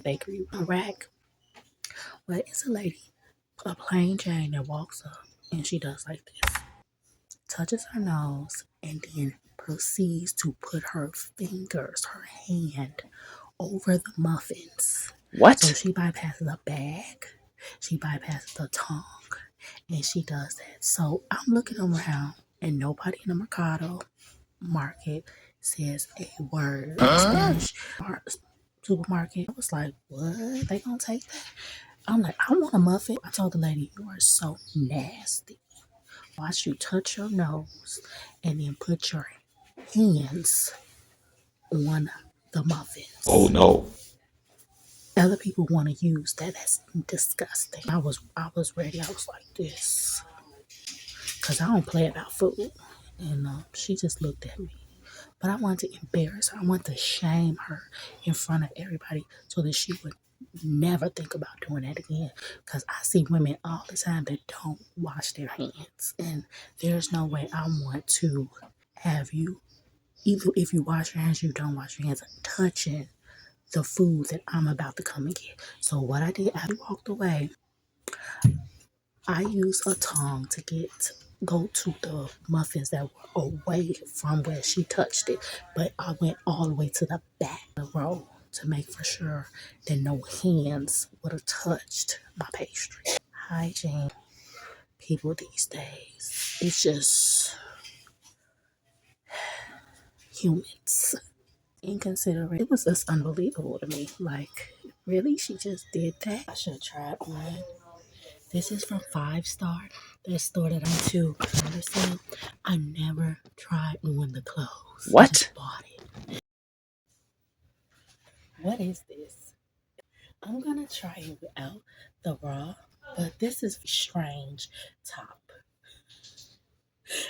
bakery rack. But it's a lady, a plain Jane, that walks up and she does like this, touches her nose, and then proceeds to put her fingers, her hand, over the muffins. What? So she bypasses the bag, she bypasses the tongue, and she does that. So I'm looking around, and nobody in the Mercado market says a word. Spanish supermarket. I was like, what? They gonna take that? I'm like, I want a muffin. I told the lady, you are so nasty. Watch you touch your nose and then put your hands on the muffins. Oh no. Other people want to use that. That's disgusting. I was ready. I was like this because I don't play about food. And she just looked at me. But I wanted to embarrass her. I wanted to shame her in front of everybody so that she would never think about doing that again. Because I see women all the time that don't wash their hands. And there's no way I want to have you, even if you wash your hands, you don't wash your hands, touching the food that I'm about to come and get. So what I did, after I walked away, I used a tongue to go to the muffins that were away from where she touched it. But I went all the way to the back of the row to make for sure that no hands would have touched my pastry. Hygiene, people these days, it's just humans. Inconsiderate. It was just unbelievable to me. Like, really? She just did that? I should have tried one. This is from 5 Star, the store that I'm to. Understand? I never tried on the clothes. I What? just bought it. What is this? I'm gonna try it without the bra, but this is a strange top.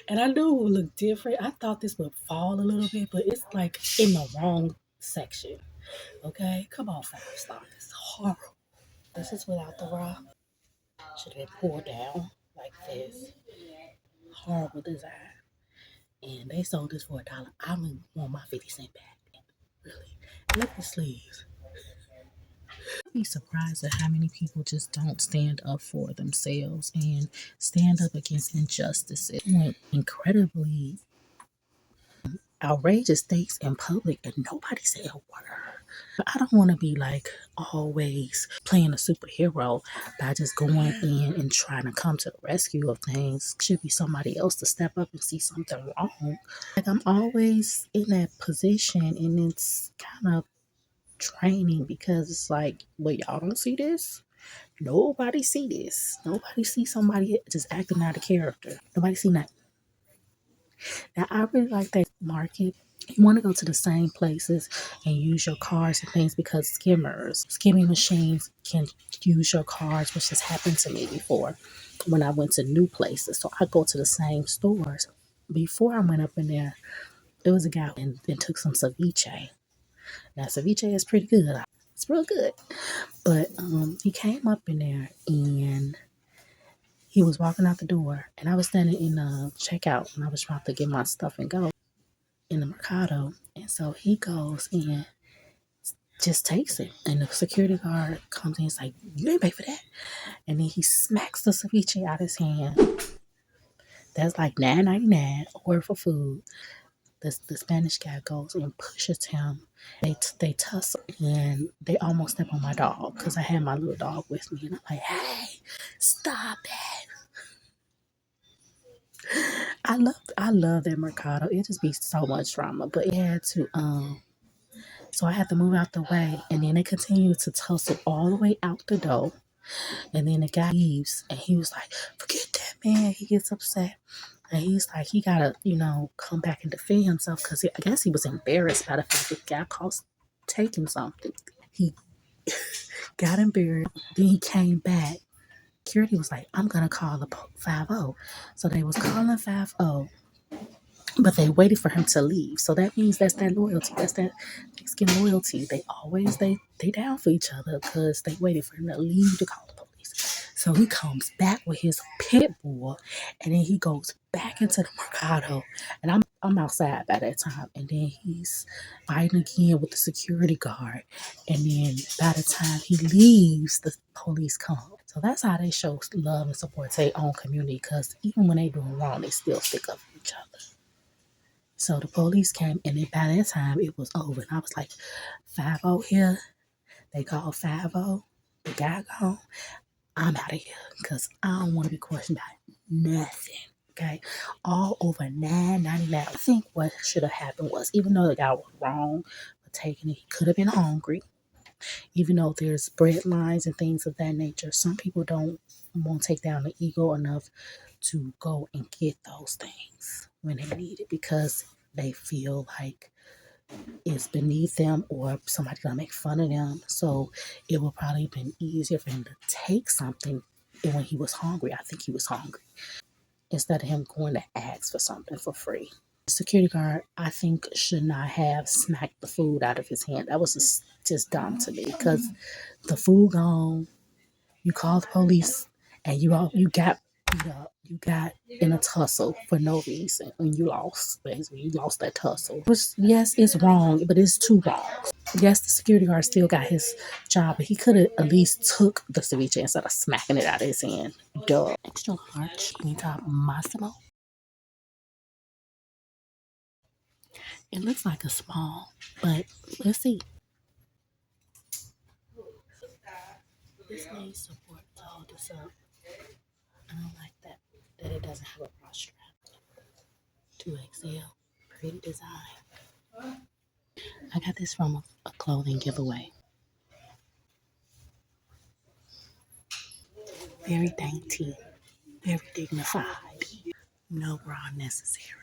And I knew it would look different. I thought this would fall a little bit, but it's like in the wrong section. Okay? Come on, 5 Star. It's horrible. This is without the bra. Should have been pulled down like this. Horrible design. And they sold this for $1. I don't want my 50 cent back. Really. Look at the sleeves. I'd be surprised at how many people just don't stand up for themselves and stand up against injustices. Went incredibly outrageous things in public and nobody said a word. I don't want to be like always playing a superhero by just going in and trying to come to the rescue of things. Should be somebody else to step up and see something wrong. Like, I'm always in that position, and it's kind of draining because it's like, well, y'all don't see this. Nobody see this. Nobody see somebody just acting out of character. Nobody see nothing. Now, I really like that market. You want to go to the same places and use your cards and things because skimming machines can use your cards, which has happened to me before when I went to new places. So I go to the same stores. Before I went up in there, there was a guy and took some ceviche. Now, ceviche is pretty good. It's real good. But he came up in there and he was walking out the door, and I was standing in the checkout and I was trying to get my stuff and go in the Mercado. And so he goes and just takes it. And the security guard comes in and is like, you ain't pay for that. And then he smacks the ceviche out his hand. That's like $9.99 order for food. The Spanish guy goes and pushes him. They tussle and they almost step on my dog because I had my little dog with me. And I'm like, hey, stop that. I love that Mercado. It just be so much drama. But it had to so I had to move out the way, and then they continued to tussle all the way out the door. And then the guy leaves and he was like, forget that, man. He gets upset. And he's like, he gotta, come back and defend himself because I guess he was embarrassed by the fact that the guy called taking something. He got embarrassed. Then he came back. Security was like, I'm gonna call the 5-0. So they was calling 5-0, but they waited for him to leave. So that means that's that loyalty. That's that Mexican loyalty. They down for each other because they waited for him to leave to call the police. So he comes back with his pit bull, and then he goes back into the Mercado, and I'm I'm outside by that time, and then he's fighting again with the security guard. And then by the time he leaves, the police come. So that's how they show love and support their own community. Because even when they doing wrong, they still stick up for each other. So the police came, and then by that time it was over. And I was like, 5-0 here. They called 5-0. The guy gone. I'm out of here because I don't want to be questioned by nothing. Okay, all over 9.99. I think what should have happened was, even though the guy was wrong for taking it, he could have been hungry. Even though there's bread lines and things of that nature, some people don't won't take down the ego enough to go and get those things when they need it because they feel like it's beneath them or somebody's gonna make fun of them. So it would probably have been easier for him to take something when he was hungry. I think he was hungry instead of him going to ask for something for free. The security guard, I think, should not have smacked the food out of his hand. That was just dumb to me because the food gone. You called the police and you got beat up. You got in a tussle for no reason and you lost. Basically, you lost that tussle. Which, yes, it's wrong, but it's too wrong. Yes, the security guard still got his job, but he could have at least took the ceviche instead of smacking it out of his hand. Duh. Extra large, mitad Massimo. It looks like a small, but let's see. This needs support to hold this up. I don't like that it doesn't have a bra strap. 2XL, pretty design. I got this from a clothing giveaway. Very dainty, very dignified. No bra necessary.